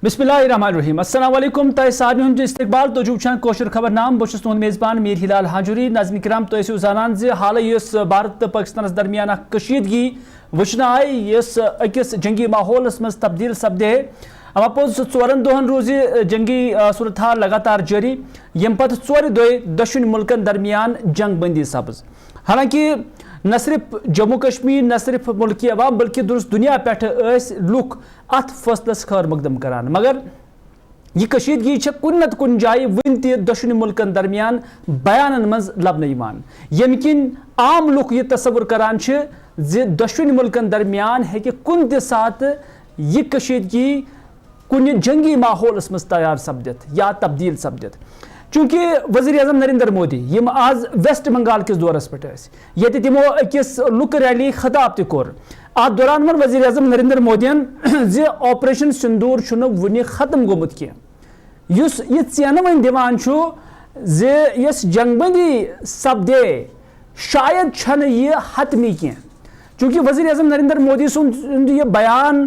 बिस्मिल्लाहिर्रहमानिर्रहीम अस्सलाम वालेकुम तय सारनी हूं इस्तकबाल तो वुचान कोशर खबर नाम बहुत तुहद मेज़बान मीर हिलाल हाजुरी नाज़रीन किराम तो जानान हाल भारत तो पाकिस्तान दरमियान कशीदगी वुचन आई अकिस जंगी माहौलस मज तब्दील सपदे अमापोज 4 दोहन रोज जंगी सूरत हाल लगातार जारी यम पत 4 दोय दशुन मुल्कन दरमियान जंग बंदी सब्ज हालांकि न सिर्फ जम्मू कश्मीर न सिर्फ मुल्की अवाम बल्कि दुरुस्त दुनिया पे लुक अत फैसलस खैर मकदम करान मगर यह कशीदगी कुन नत कुन जाय वन तशुन मुल्कन दरमियान बयान मज लबन यम किन आम लुक यह तस्वुर करान दशुन मुल्कन दरमियान हेकि कुन त सात यह कशीदगी कुन जंगी माहौलस मज तैयार सपदित या तब्दील सपदित चूंकि वज़ीर आज़म नरेंद्र मोदी यम आज वेस्ट बंगाल किस दौरस पे तमो अकिस लुक रैली खताब तौर अत दौरान वन वज़ीर आज़म नरेंद्र मोदियन जे ऑपरेशन सिंदूर वन खत्म गोमुत कह यह चेन वन दिवान जे यस जंगबंदी सपदे शायद छन यह हतमी कह चूंकि वज़ीर आज़म नरेंद्र मोदी सुंद यह बयान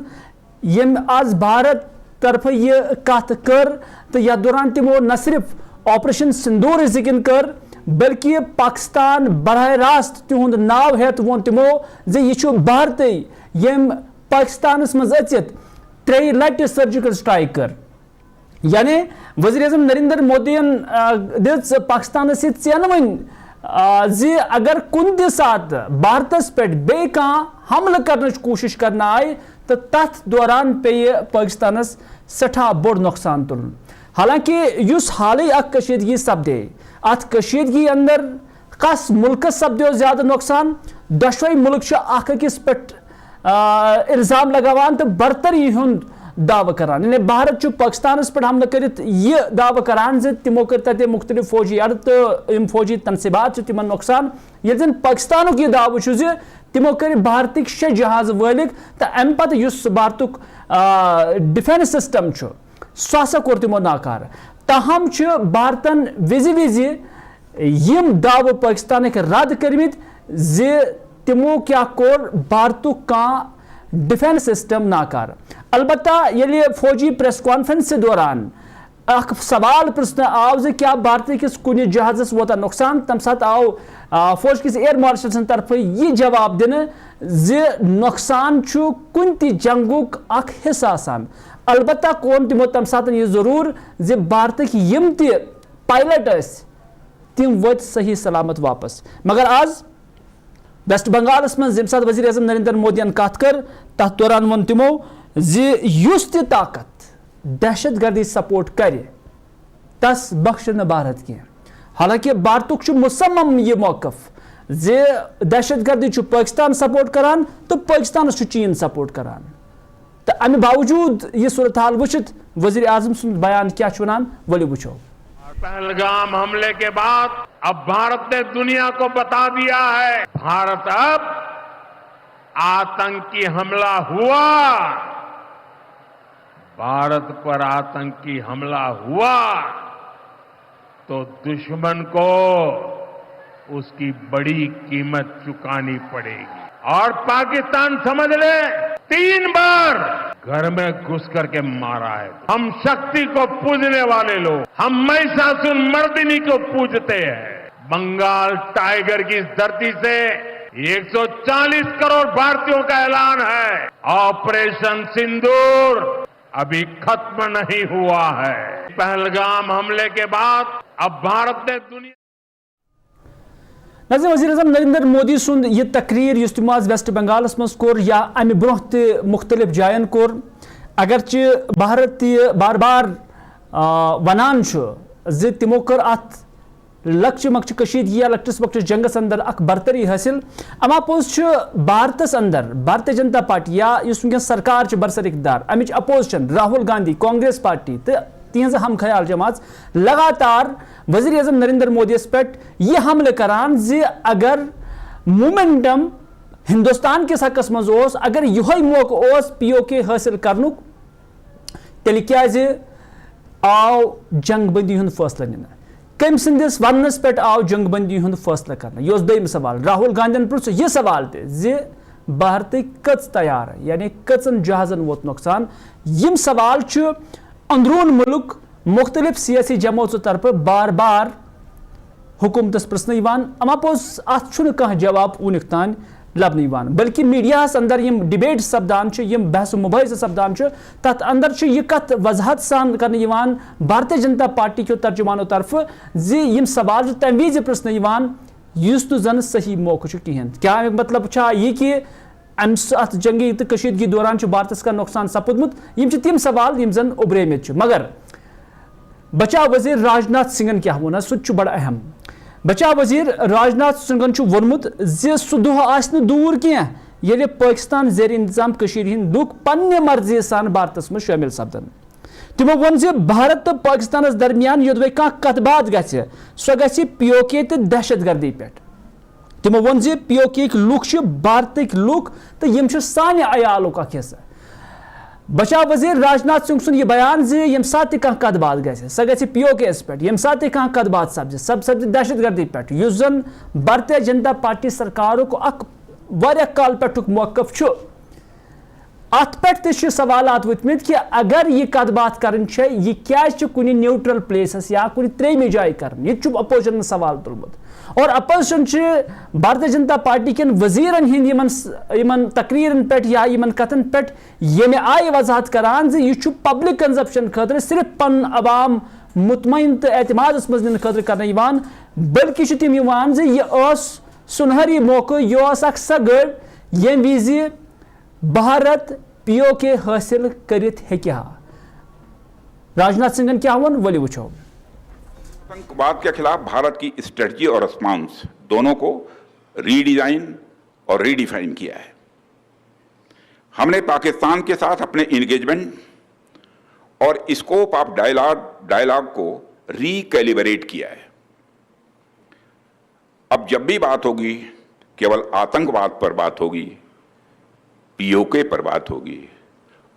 यम आज भारत तरफ यह कत कर तो यह दौरान तमो न सिर्फ ऑपरेशन सिंदूर जिक्र कर बल्कि पाकिस्तान बरह रास्त तिहुंद नाव हेत वो तमो जे यह भारत यम पाकिस्तान मज अचित 3 लटि सर्जिकल स्ट्राइक कर यानी वज़ीर आज़म नरेंद्र मोदियन दिस पाकिस्तान चेन वन जे अगर कुन त सात भारतस पे बे हमल कर कोशिश करना आए तो तथ दौरान पे पाकिस्तानस सठा बोड़ नुकसान तुलन हालांकि युस हाल कशीदगी सपदे अत कशीदगी अंदर कस मुल्क सपदो ज्यादा नुकसान दशवई मुल्क अकिस पे इल्जाम लगावान तो बरतरी हुंद दाव करान यानी भारत पाकिस्तानस पे हमला करित यह दाव करान जे तिमो कर तते मुख्तलिफ फौजी अड़ तो इन फौजी तनसीबात तिमन नुकसान ये जन पाकिस्तानुक यह दाव जे तिमो कर भारतिक 6 जहाज वलिक तो अम पत युस भारतुक डिफेंस सिस्टम सह हसा कोर तिमो नाकार ताहम भारतन विज यम दाव पाकिस्तान रद्द करमित जे तिमो क्या कोर भारतुक कह डिफेंस सिस्टम नाकार अलबत्ता यदि फौजी प्रेस कॉन्फ्रेंस से दौरान अख सवाल प्रश्न आव जे क्या भारत किस कुन जहाजस वोता नुकसान तम साथ आव फौज किस एयर मार्शल तरफ यह जवाब दिन जे नुकसान कुन ति जंगुक अख हिस्सा आसान अलबत्ता कोन तिमो तम साथ यह जरूर जे भारत यम ति पायलट तिम वत सही सलामत वापस मगर आज वेस्ट बंगाल मज यम साथ वज़ीर आज़म नरेंद्र मोदियन कत कर तथ दौरान वो तमो जे युस ति ताकत दहशत गर्दी सपोर्ट कर तस बख्श न भारत कह हालांकि भारतुक मुसम्मम यह मौकफ जे दहशत गर्दी पाकिस्तान सपोर्ट करान तो पाकिस्तान चीन सपोर्ट करान तो अमे बावजूद यह सूरत हाल वुचित वज़ीर आज़म सुन बयान क्या वनान वली वुचो। पहलगाम हमले के बाद अब भारत ने दुनिया को बता दिया है भारत अब आतंकी हमला हुआ भारत पर आतंकी हमला हुआ तो दुश्मन को उसकी बड़ी कीमत चुकानी पड़ेगी और पाकिस्तान समझ ले 3 बार घर में घुस करके मारा है हम शक्ति को पूजने वाले लोग हम महिषासुर मर्दिनी को पूजते हैं बंगाल टाइगर की इस धरती से 140 करोड़ भारतीयों का ऐलान है ऑपरेशन सिंदूर अभी खत्म नहीं हुआ है पहलगाम हमले के बाद अब भारत ने दुनिया नज़र वज़ीर आज़म नरेंद्र मोदी सुंद यह तकरीर युस तिमो आज वेस्ट बंगालस मज कोर या अमे ब्रोह त मुख्तलिफ जायन कोर अगरचे भारत बार बार वनान जे तिमो कर अत लक्ष्य मक्ष कशीदगी या लक्टिस मक्टिस जंगस अंदर अख बरतरी हासिल अमा पोज भारतस अंदर भारतीय जनता पार्टी या सरकार बरसर इकदार अमिच अपोजिशन राहुल गांधी कांग्रेस पार्टी तो तिहज हम ख्याल जमात लगातार वज़ीर आज़म नरेंद्र मोदी पे यह हमले करान जे अगर मोमेंटम हिंदुस्तान के हकस मज अगर यह मौका POK हासिल करनुक तेल क्या आव जंगबंदी हुंद फैसला निन कम सिंदिस वनस पे आव जंगबंदी हुंद फैसला करना यह दोयम सवाल राहुल गांधी पुछ यह सवाल जे भारत कच तैयार यानी कचन जहाजन वोत नुकसान यम सवाल अंदरून मुल्क मुख्तलिफ सियासी जमातों तरफ बार बार हुकूमतस प्रश्न अमापोज अत जवाब वुनिक तान लबन बल्कि मीडिया अंदर यम डिबेट सपदान यम बहस मुबहस सपदान तथ अंदर यह कत वजहत सान करने भारतीय जनता पार्टी के तर्जुमानों तरफ जी यम सवाल तम वज प्रश्न युस तो जन सही मौका कहें क्या मतलब यह कि अत जंगी तो कशीदगी दौरान भारत का नुकसान सपुदमुत यम तिम सवाल यम जन उभरेमित मगर बचा वजीर राजनाथ सिंह क्या वोना सह बड़ा अहम बचा वजीर राजनाथ सिंह वोनमुत सह दुह दूर कह पाकिस्तान जेर इंतजाम हिंद लुक पन्ने मर्जी सान भारत में शामिल सपदन तमो वोन भारत तो पाकिस्तान दरमियान योदवे कत बात गि सो गि POK तो दहशत गर्दी पे तमो वोन POK लुक भारत लुक तो यम सान अयालुक हिस्सा बचा वजीर राजनाथ सिंह सुन यह बयान यम सात कत बात गि सह गि POK पे यम सात कत बात सब्ज दहशत गर्दी पे जन भारतीय जनता पार्टी सरकार वारिया काल पे मौकफ अत पे सवालात वथमित कि अगर यह कत बात कर यह क्या कुन न्यूट्रल प्लेसस या कुन त्रेमि जाय कर यह अपोजिशन सवाल तुलमुत और अपोजिशन भारतीय जनता पार्टी के वजीरन हिंद तकरीरन पे या कथन पे ये आय वजाहत करान यह पब्लिक कंजप्शन खतर सिर्फ पन अवाम मुतमईन तो एतमाद मज nin खतर कर बल्कि तम यह सुनहरी मौका यह सह गड़ ये विज भारत POK हासिल करित हेक्या राजनाथ सिंह क्या वन वली वुचो आतंकवाद के खिलाफ भारत की स्ट्रेटजी और रिस्पांस दोनों को रीडिजाइन और रीडिफाइन किया है। हमने पाकिस्तान के साथ अपने इंगेजमेंट और स्कोप ऑफ डायलॉग को रीकैलिब्रेट किया है। अब जब भी बात होगी केवल आतंकवाद पर बात होगी, POK पर बात होगी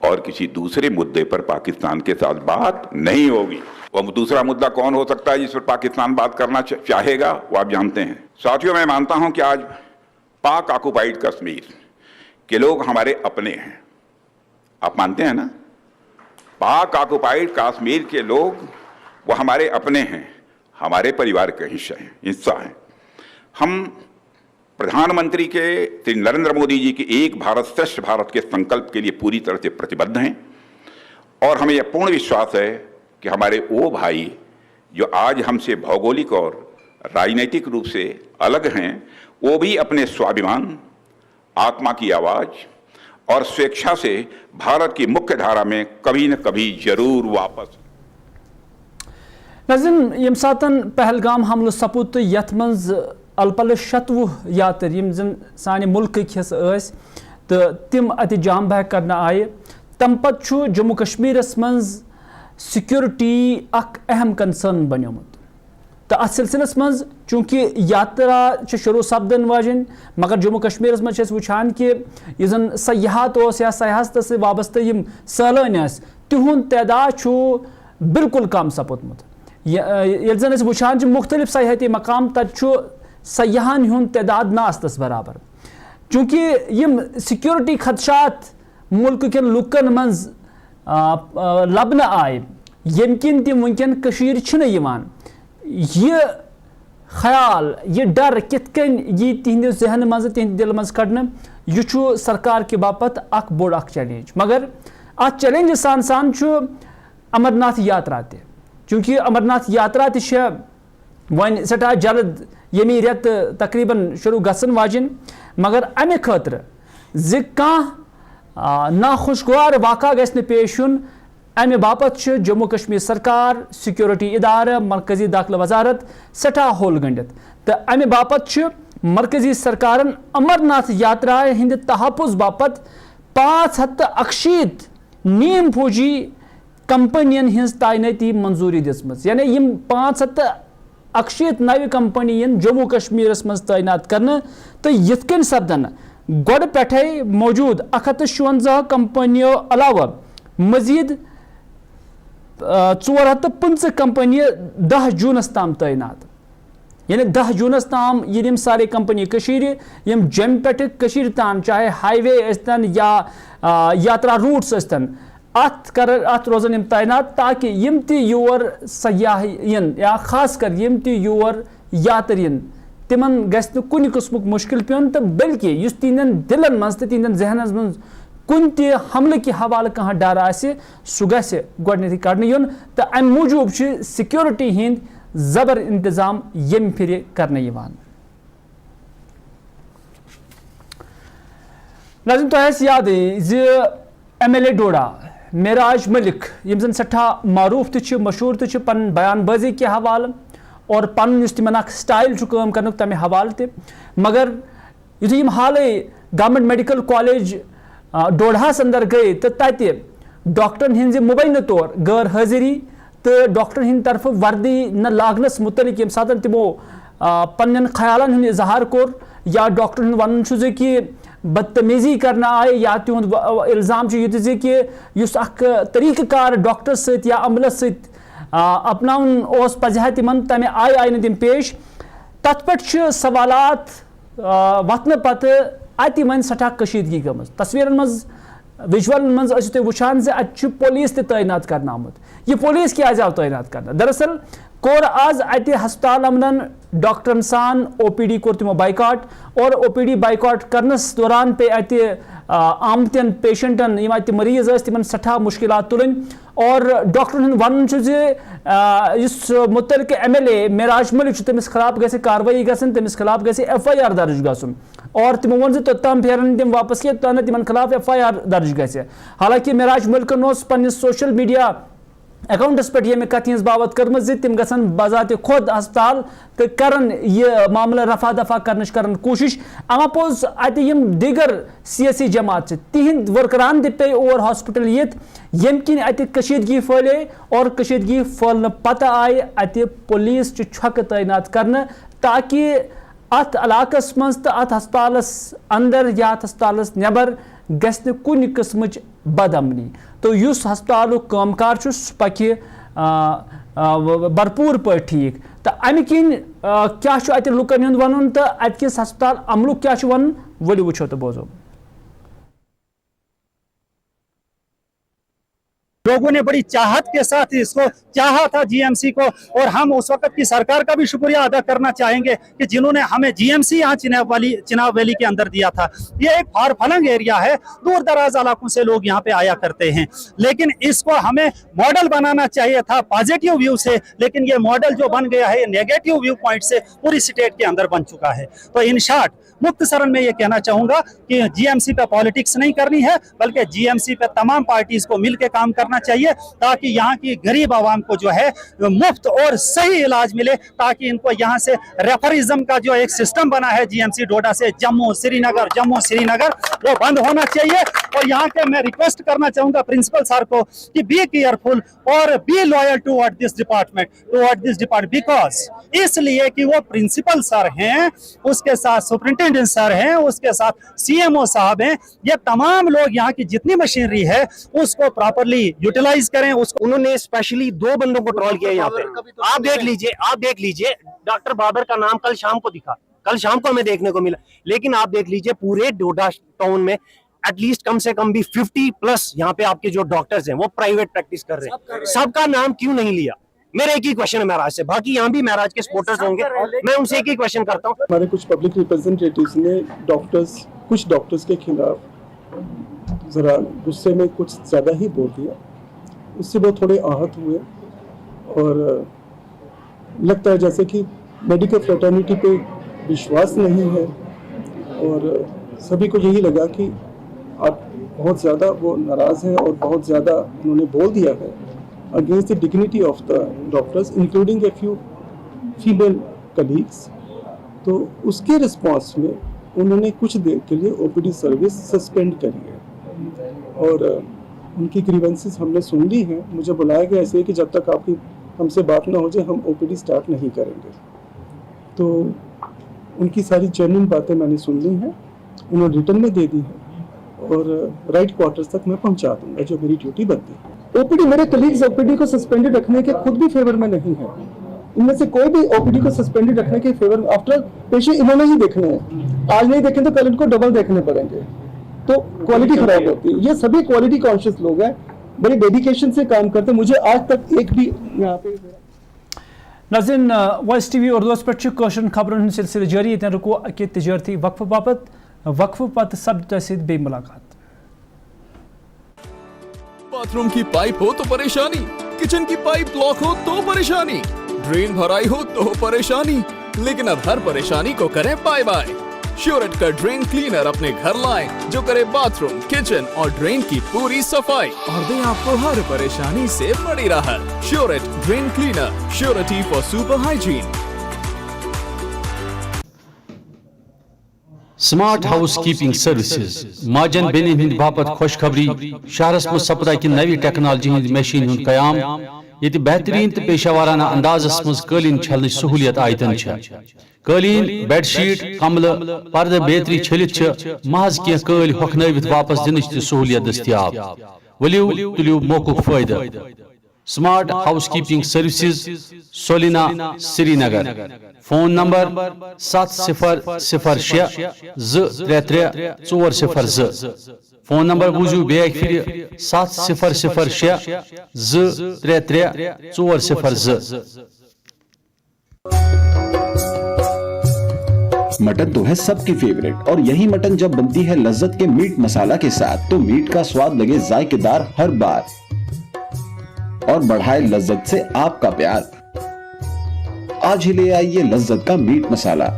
और किसी दूसरे मुद्दे पर पाकिस्तान के साथ बात नहीं होगी। वह दूसरा मुद्दा कौन हो सकता है जिस पर पाकिस्तान बात करना चाहेगा, वो आप जानते हैं। साथियों, मैं मानता हूं कि आज पाक ऑक्युपाइड कश्मीर के लोग हमारे अपने हैं। आप मानते हैं ना? पाक ऑक्युपाइड कश्मीर के लोग वो हमारे अपने हैं, हमारे परिवार का हिस्सा हैं। हम प्रधानमंत्री के श्री नरेंद्र मोदी जी की एक भारत श्रेष्ठ भारत के संकल्प के लिए पूरी तरह से प्रतिबद्ध हैं और हमें यह पूर्ण विश्वास है कि हमारे वो भाई जो आज हमसे भौगोलिक और राजनीतिक रूप से अलग हैं, वो भी अपने स्वाभिमान, आत्मा की आवाज और स्वेच्छा से भारत की मुख्य धारा में कभी न कभी जरूर वापस। नाज़रीन, यम सातन पहलगाम हमल सपुद तो यथ मंज अलपल 70 यातर यम जन साने मुल्क हिस्स तो तिम अत जाम बहक करना आए तम पत जम्मू कश्मीरस मज सिक्योरिटी अक अहम कंसर्न बनियोमुत तो अत सिलसिलस मज चूंकि यात्रा शुरू सपदन वाजन मगर जम्मू कश्मीरस मज वुछान कि यह जन सयाहत या सयाहत से वाबस्त यम सैलान तिहुंद तादाद बिल्कुल कम सपुदमुत ये जन वुछान मुख्तलिफ सयाहती मकाम तत सयाहन हुंद तादाद ना आस्तस बराबर चूंकि यम सिक्योरिटी खदशात मुल्क के लुकन मज लबन आए यम किन तम वनकन कशीर यवान ये ख्याल ये डर कितकन यी तिहंद जहन मज तिहंद दिल मज कड़न यह सरकार के बापत अख बोड़ अख चैलेंज मगर अत चैलेंज सान सान अमरनाथ यात्रा ते चूंकि अमरनाथ यात्रा ते वन सठा जल्द यमी रेत तकरीबन शुरू गसन वाजिन मगर अमे खतर ज नाखुशगवार वाक़ा गस पेश युन अमे बापत जम्मू कश्मीर सरकार, सिक्योरिटी इदारे, मरकजी दाखिला वजारत सठा होल गंडित तो अमे बापत मरकजी सरकारन अमरनाथ यात्रा हिंद तहफुज बापत 561 नीम फौजी कंपनियन हिंज तैनाती मंजूरी दिसमज यानी यम 561 नव कंपनी जम्मू कश्मीरस मज तैनात करने तो यिथकन सपदन गोड़ पे मौजूद 156 कंपनियों अलावा मजीद 450 कंपनी 10 जूनस ताम तैनात यानी 10 जूनस ताम यम सारे कंपनी यम जम पे तान चाहे हाईवे या यात्रा रूट्स ات روزن یم تعینات تاکہ یم تی یور سیاح ین یا خاص کر یم تی یور یاتر ین تمن گژھِ نہٕ کُنہِ قٕسمُک مُشکل پیوٚن تہٕ بلکہ یُس تِہنٛدٮ۪ن دِلن منٛز تہٕ تِہنٛدٮ۪ن ذہنس منٛز کُنہِ تہِ حملہٕ کہِ حوالہٕ کانٛہہ ڈر آسہِ سُہ گژھِ گۄڈنٮ۪تھٕے کڑنہٕ یُن تہٕ امہِ موٗجوٗب چھِ سِکیورٹی ہٕنٛدۍ زبر انتظام ییٚمہِ پھِرِ کرنہٕ یِوان. ناظرین تۄہہِ آسہِ یادٕے زِ MLA ڈوڈا معراج ملک یم زن سٹھا معروف تہِ چھِ مشہوٗر تہِ چھِ پنٕنۍ بیان بٲزی کہِ حوالہٕ اور پنُن یُس تِمن اکھ سٹایل چھُ کٲم کرنُک تمہِ حوالہٕ تہِ مگر یُتھُے یِم حالٕے گورمنٹ میڈیکل کالیج ڈوڈہس اندر گٔے تہٕ تتہِ ڈاکٹرن ہٕنٛزِ مبینہ طور غٲر حٲضری تہٕ ڈاکٹرن ہٕنٛدِ طرفہٕ وردی نہ لاگنس متعلق ییٚمہِ ساتہٕ تِمو پننٮ۪ن خیالن ہُنٛد اظہار کوٚر یا ڈاکٹرن ہُنٛد ونُن چھُ زِ کہِ بدتمیزی کرنا آئے یا تہد الزام یہ زِ کہ یُس اکھ طریقہ کار ڈاکٹر سۭتۍ یا عملس سۭتۍ اپناوُن اوس پزِ ہا تِمن تمہِ آیہِ آیہِ نہٕ تِم پیش تتھ پٮ۪ٹھ چھِ سوالات وتھنہٕ پتہٕ اتہِ وۄنۍ سٹھاہ کشیدگی گٔمٕژ تصویرن منٛز وجولن منٛز ٲسِو تُہۍ وٕچھان زِ اتہِ چھُ پولیس تہِ تعینات کرنہٕ آمُت یہ پولیس کیازِ آو تعینات کرنہٕ دراصل کوٚر آز اتہِ ہسپتال عملن ڈاکٹرن سان OPD کوٚر تِمو بایکاٹ اور OPD بایکاٹ کرنس دوران پے اتہِ آمتٮ۪ن پیشنٹن یِم اتہِ مریض ٲسۍ تِمن سٹھاہ مُشکلات تُلٕنۍ اور ڈاکٹرن ہُنٛد ونُن چھُ زِ یُس متعلقہٕ MLA معراج ملک چھُ تٔمِس خلاف گژھِ کاروٲیی گژھٕنۍ تٔمِس خلاف گژھِ FIR درج گژھُن اور تِمو ووٚن زِ توٚتام پھیرن نہٕ تِم واپس کینٛہہ توٚتام تِمن خلاف FIR درج گژھِ حالانکہ معراج ملکن اوس پننِس سوشل میڈیا اکاؤنٹس پہ یہ کت ہز باوت کرم تم گھن بذات خود ہسپتال تو کرن یہ معاملہ رفع دفع کرنچ کرن کوشش اما پوز اتہ یم دیگر سیاسی جماعت تہند ورکران تہ پے اور ہاسپٹل یت یم کن اتہ کشیدگی پھلے اور کشیدگی پھلنے پتہ آئے اتہ پولیس چھکہ تعینات کرنے تاکہ ات علاقس مز تو ات ہسپتالس اندر یا ات ہسپتالس نبر گژھِ نہٕ کُنہِ قٕسمٕچ بدامنی تو یُس ہسپتالُک کٲم کار چھُ سُہ پکہِ بھرپوٗر پٲٹھۍ ٹھیٖک تہٕ اَمہِ کِنۍ کیٛاہ چھُ اَتہِ لُکن ہُنٛد وَنُن تہٕ اَتہِ کِس ہسپتال عملُک کیٛاہ چھُ وَنُن ؤلِو وٕچھو تہٕ بوزو. लोगों ने बड़ी चाहत के साथ इसको चाहा था GMC को और हम उस वक्त की सरकार का भी शुक्रिया अदा करना चाहेंगे कि जिन्होंने हमें GMC यहाँ चिनाब वैली के अंदर दिया था. ये एक फार फलंग एरिया है, दूर दराज इलाकों से लोग यहाँ पे आया करते हैं, लेकिन इसको हमें मॉडल बनाना चाहिए था पॉजिटिव व्यू से, लेकिन ये मॉडल जो बन गया है नेगेटिव व्यू पॉइंट से पूरी स्टेट के अंदर बन चुका है. तो इन शॉर्ट मुख्तसरन में ये कहना चाहूंगा कि GMC पे पॉलिटिक्स नहीं करनी है, बल्कि GMC पे तमाम पार्टीज को मिलकर काम करना चाहिए ताकि यहाँ की गरीब आवाम को जो है मुफ्त और सही इलाज मिले, ताकि इनको यहाँ से रेफरिज्म का जो एक सिस्टम बना है GMC डोडा से जम्मू श्रीनगर वो बंद होना चाहिए. और यहाँ के मैं रिक्वेस्ट करना चाहूंगा प्रिंसिपल सर को कि बी केयरफुल और be loyal toward this department because इसलिए कि वो प्रिंसिपल सर हैं, उसके साथ सुपरिंटेंडेंट सर हैं, उसके साथ CMO साहब हैं, ये तमाम लोग यहाँ की जितनी मशीनरी है उसको प्रॉपरली यूटिलाइज करें. उसको उन्होंने स्पेशली 2 बंदों को ट्रोल किया यहाँ पे. आप देख लीजिए डॉक्टर बाबर का नाम कल शाम को हमें देखने को मिला, लेकिन आप देख लीजिए पूरे डोडा टाउन में एटलीस्ट कम से कम भी 50+ यहाँ पे आपके जो डॉक्टर्स हैं वो प्राइवेट प्रैक्टिस कर रहे हैं. सबका नाम क्यों नहीं लिया? मेरा एक ही क्वेश्चन है महराज से, बाकी यहाँ भी महराज के सपोर्टर्स होंगे, मैं उनसे एक ही क्वेश्चन करता हूँ. हमारे कुछ पब्लिक रिप्रेजेंटेटिव्स ने कुछ डॉक्टर्स के खिलाफ ज़रा गुस्से में कुछ ज़्यादा ही बोल दिया, उससे वो थोड़े आहत हुए और लगता है जैसे कि मेडिकल फ्रेटर्निटी पे विश्वास नहीं है और सभी को यही लगा कि आप बहुत ज़्यादा वो नाराज़ हैं और बहुत ज़्यादा उन्होंने बोल दिया है against the dignity of the doctors, including a few female colleagues. तो उसके रिस्पॉन्स में उन्होंने कुछ देर के लिए OPD सर्विस सस्पेंड करी है और उनकी ग्रीवेंसेस हमने सुन ली हैं. मुझे बुलाया गया ऐसे कि जब तक आपकी हमसे बात ना हो जाए हम OPD स्टार्ट नहीं करेंगे. तो उनकी सारी जेन्युइन बातें मैंने सुन ली हैं, उन्होंने रिटर्न में दे दी है और राइट क्वार्टर्स तक मैं पहुंचा दूंगा जो मेरी ड्यूटी बनती है. OPD मेरे कलीग्स OPD को सस्पेंडेड रखने के खुद भी फेवर में नहीं है. इनमें से कोई भी OPD को सस्पेंडेड रखने के फेवर आफ्टर पेशेंट इन्होंने ही देखने हैं. आज नहीं देखें तो कल इनको डबल देखने पड़ेंगे, तो क्वालिटी खराब होती है. ये सभी क्वालिटी कॉन्शियस लोग हैं बड़े डेडिकेशन से काम करते हैं। मुझे आज तक एक भी यहाँ पे नाज़रीन वॉइस टी वी उर्दू पे खबरन सिलसिले जारी ये रुको अकि तजारती वक्फ बाबत वक्फ पत सब तहसीद बे मुलाकात। बाथरूम की पाइप हो तो परेशानी, किचन की पाइप ब्लॉक हो तो परेशानी, ड्रेन भराई हो तो परेशानी, लेकिन अब हर परेशानी को करें बाय बाय। श्योरेट का ड्रेन क्लीनर अपने घर लाएं जो करे बाथरूम, किचन और ड्रेन की पूरी सफाई और दे आपको हर परेशानी से बड़ी राहत। श्योरेट drain cleaner, surety for super hygiene. Smart housekeeping services माजन बेन हिंद बापत खुशखबरी शहरस में सपदा कि नवी टेक्नोलॉजी हिंद मशीन हुंद कयाम ये बेहतरीन तो पेशावाराना अंदाजस मज कालीन छलने सहूलियत आयतन कालीन बेडशीट कमल पर्द बेतरी छलित महज कह कल हखनवित वापस दिन सहूलियत दस्तियाब। वलियो तुलियो मौकुक फायदा। स्मार्ट हाउस कीपिंग सर्विसेज सोलिना Srinagar. Phone number 7006 233 phone number बूझू बेक फिर 7006 233 मटन तो है सबकी फेवरेट और यही मटन जब बनती है लज्जत के मीट मसाला के साथ तो मीट का स्वाद लगे जायकेदार हर बार और बढ़ाए लज्जत से आपका प्यार। आज ही ले आइए लज्जत का मीट मसाला।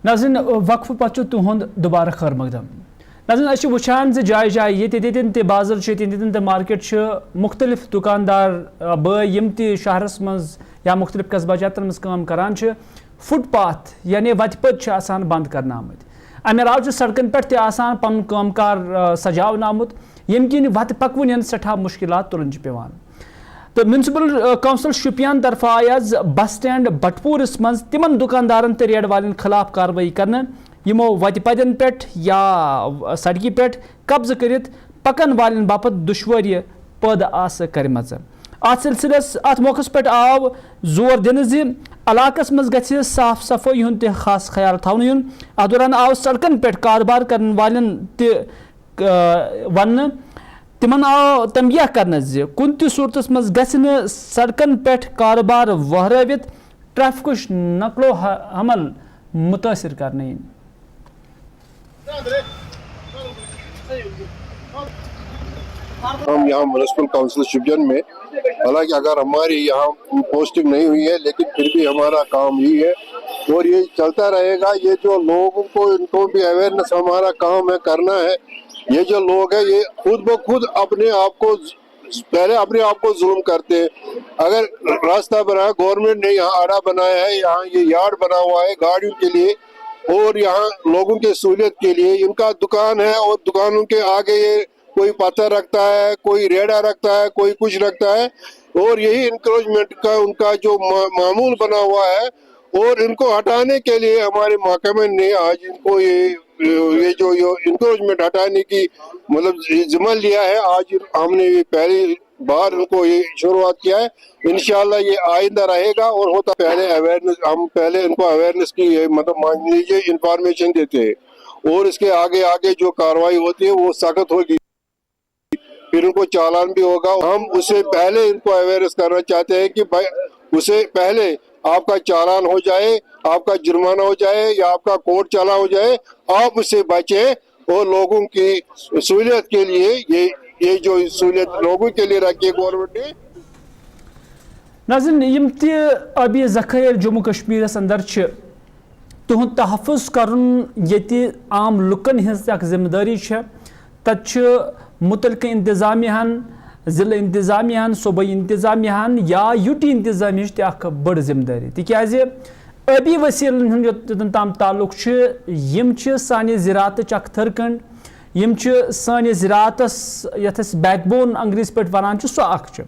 नाज़रीन वक्फ पत तुहद दोबारा खैर मकदम। नाज़रीन वुचान जाय जाय ये बाजार मार्केट मुख्तलिफ दुकानदार बय यम शहरस मज या मुख्तलिफ कस्बा जातन मज काम करान फुटपाथ यानी वत पत बंद करना आमत। अमे अलाव सड़कन पे पन कामकार सजावन आमुत यम किन वत पकवन सठा मुश्किलात तुलन पेवान। तो म्यूनसिपल काउंसिल शुपियान तरफ आय आज बस स्टैंड बटपूरस मज तिमन दुकानदारन तो रेड वालन खिलाफ कार्रवाई करने यमो वत पदन पे या सड़की पे कब्ज करित पकन वालन बापत दुश्वारी पैद आस करमज। अत सिलसिलस अत मौकस पे आव जोर दिन इलाकस मज गि साफ सफाई हुंद ते खास ख्याल थवन युन। अत दौरान आव सड़कन पे कारोबार करने वालन वन तिमन आव तंबिया करने कुन त सूरत मज गि सड़कन पे कारोबार वहरावित ट्रैफिक नकलो हमल मुतासर करने। हम यहाँ म्यूनिसिपल काउंसिल शुपियन में, हालांकि अगर हमारी यहाँ पोस्टिंग नहीं हुई है लेकिन फिर भी हमारा काम यही है और ये चलता रहेगा। ये जो लोगों को इनको भी अवेयरनेस हमारा काम है करना है। ये जो लोग हैं ये खुद ब खुद अपने आप को पहले अपने आप को जुल्म करते हैं। अगर रास्ता बनाया गवर्नमेंट ने, यहाँ आड़ा बनाया है, यहाँ ये यार्ड बना हुआ है गाड़ियों के लिए और यहाँ लोगों के सहूलियत के लिए इनका दुकान है और दुकानों के आगे ये कोई पत्थर रखता है, कोई रेड़ा रखता है, कोई कुछ रखता है और यही इंक्रोचमेंट का उनका जो मामूल बना हुआ है और इनको हटाने के लिए हमारे महकमे ने आज इनको ये जो इंक्रोचमेंट हटाने की मतलब जिम्मा लिया है। आज हमने पहली बार इनको ये शुरुआत किया है। इंशाल्लाह ये आइंदा रहेगा और होता पहले अवेयरनेस, हम पहले इनको अवेयरनेस की मतलब मान लीजिए इंफॉर्मेशन देते हैं और इसके आगे आगे जो कार्रवाई होती है वो सख्त होगी, फिर उनको चालान भी होगा। हम उससे पहले इनको अवेयरनेस करना चाहते हैं कि भाई उससे पहले आपका चालान हो जाए, आपका जुर्माना हो जाए या आपका कोर्ट चाला हो जाए, आप उससे बचे और लोगों की सहूलियत के लिए ये जो सहूलियत लोगों के लिए रखी है गवर्नमेंट ने। नाज़रीन यम अभी ज़खायर जम्मू कश्मीर अंदर तुहद तहफ़ुज़ करन ये आम लुकन हज जिम्मेदारी तत मुतलका इंतजामियान, ज़िला इंतजामियान, सूबाई इंतजामियान या यूटी इंतजामिया बड़ जिम्मेदारी तिकाज़ अबी वसीलन योतन ताम ताल्लुक यम साने ज़राअत अख थरकंड, यम साने ज़राअतस यथस बैकबोन अंग्रेज़ पे वन सो अख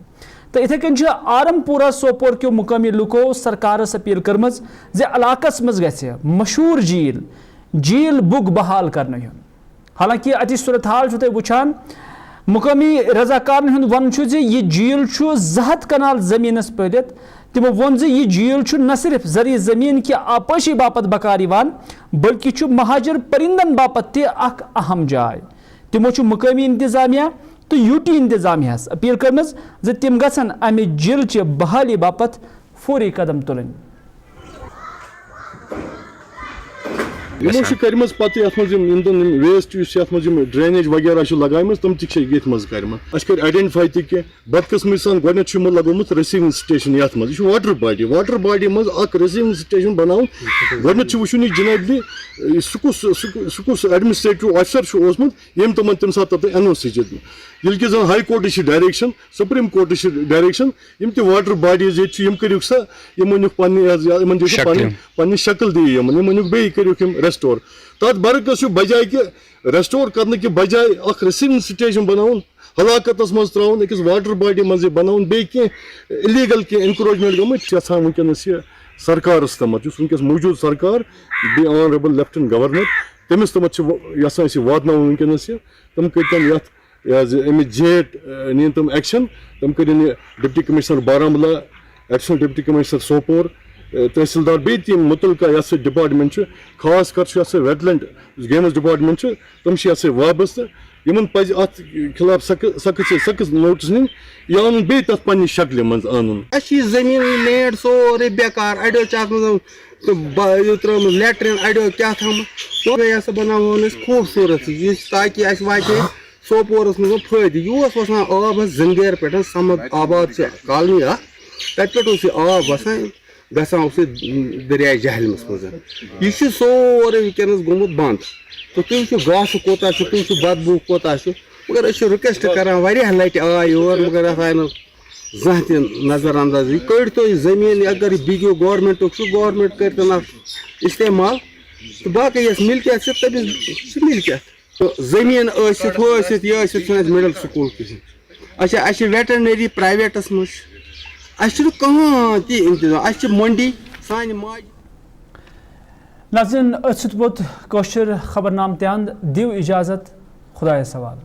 तो इथे कन आरमपुरा सोपोर के मुकामी लुको सरकारस अपील करमज इलाकस मज गि मशहूर झील बुग बहाल करने युन। हालांकि अति सूरत हाल वुचान मुकामी रजाकारन हुंद वन यह झील 200 कनाल जमीनस पलित। तिमो वोन यह झील न सिर्फ जरी जमीन कि आपाशी बापत बकार बल्कि महाजर परिंदन बापत अहम जाय। تمو مقامی انتظامیہ تو یو ٹی انتظامیہ اپیل کرمز تم گھن امہ جیل چہ بحالی باپت فوری قدم تلن. کرم پتہ یت مز ویسٹ یت مز ڈرینیج وغیرہ لگائم تم تک مز کرم اس کر آئیڈینٹیفائی تہ بدقسمتی سان گۄڈنیتھ لگومت رسیونگ سٹیشن یت مز یہ واٹر باڈی مز اخ رسیونگ سٹیشن بناؤن گۄڈنیتھ وچھن یہ جناب سہ کس ایڈمنسٹریٹو آفیسر اوسمت یم تمن تمہ سات تتھ این او سی یل کہ زن high court direction supreme court direction M تہ واٹر باڈیز یہ کرو سا پنہ شکل دی بیٚیہِ کٔرِکھ یِم ریسٹور تر برعکس بجائے کہ ریسٹور کرنے کے بجائے اخ رسیونگ سٹیشن بناؤن ہلاکتس مز تراؤن أکِس واٹر باڈی مز بناؤن بیٚیہِ کینٛہہ الیگل کینٛہہ انکروچمنٹ گٔمٕتۍ یژھان ونکیٚنس یہ سرکارس تامتھ یُس ونکیٚس موجود سرکار بیٚیہِ آنریبل لیفٹنٹ گورنر تٔمِس تامتھ یژھان أسۍ واتناوُن ونکیٚنس یہ تم کٔرتن یتھ امہِ جیٹ نِیِن تم ایکشن تم کٔرِن یہ deputy commissioner Baramulla additional deputy commissioner Sopore tehsildar بیٚیہِ تہِ متعلقہ یتھ سۭتۍ ڈپارٹمنٹ خاص کر یتھ سۭتۍ ویٹ لینڈ گیمز ڈپارٹمنٹ تم یتھ سۭتۍ وابستہٕ یمن پزِ اتھ خلاف سخت نوٹس نِنۍ یا انُن بیٚیہِ تتھ پننہِ شکلہِ منٛز انُن. اَسہِ چھِ زٔمیٖن لینڈ سورُے بیکار اَڑیو چھِ اَتھ منٛز ترٛٲومٕژ لیٹرِن اَڑیو کیٛاہ تھامُت بیٚیہِ ہسا بناوہون أسۍ خوٗبصوٗرت یُس تاکہِ اَسہِ واتہِ سوپورس منٛز فٲیدٕ یہِ اوس وسان آب حظ زنگیر پٮ۪ٹھ سمد آباد چھِ کالنی اکھ تتہِ پٮ۪ٹھ اوس یہِ آب وسان گژھان اوس یہِ دریاے جہلمس منٛز یہِ چھُ سورُے ونکیٚنس گوٚمُت بنٛد تہٕ تُہۍ وٕچھِو گاسہٕ کوتاہ چھُ تُہۍ وٕچھِو بدبوٗ کوتاہ چھُ مگر أسۍ چھِ رِکویسٹ کران واریاہ لٹہِ آے یور مگر اتھ آیہِ نہٕ زانٛہہ تہِ نظر انداز یہِ کٔڑۍتو یہِ زٔمیٖن اگر یہِ بِگیو گورمنٹُک چھُ گورمنٹ کٔرۍتن اتھ استعمال تہٕ باقٕے یۄس مِلکیت چھِ تٔمِس چھِ مِلکیت تہٕ زٔمیٖن ٲسِتھ ہُہ ٲسِتھ یہِ ٲسِتھ چھُنہٕ اَسہِ مِڈل سکوٗل کِہیٖنۍ اچھا اَسہِ چھِ ویٹرنری پرٛایویٹس منٛز اَسہِ چھُنہٕ کٕہۭنۍ تہِ انتظام اَسہِ چھِ منڈی سانہِ ماجہِ. ناظرین أتھۍ سۭتۍ ووت کٲشُر خبرنامہٕ تہِ اند دِیِو اِجازت خۄدایس حوالہٕ.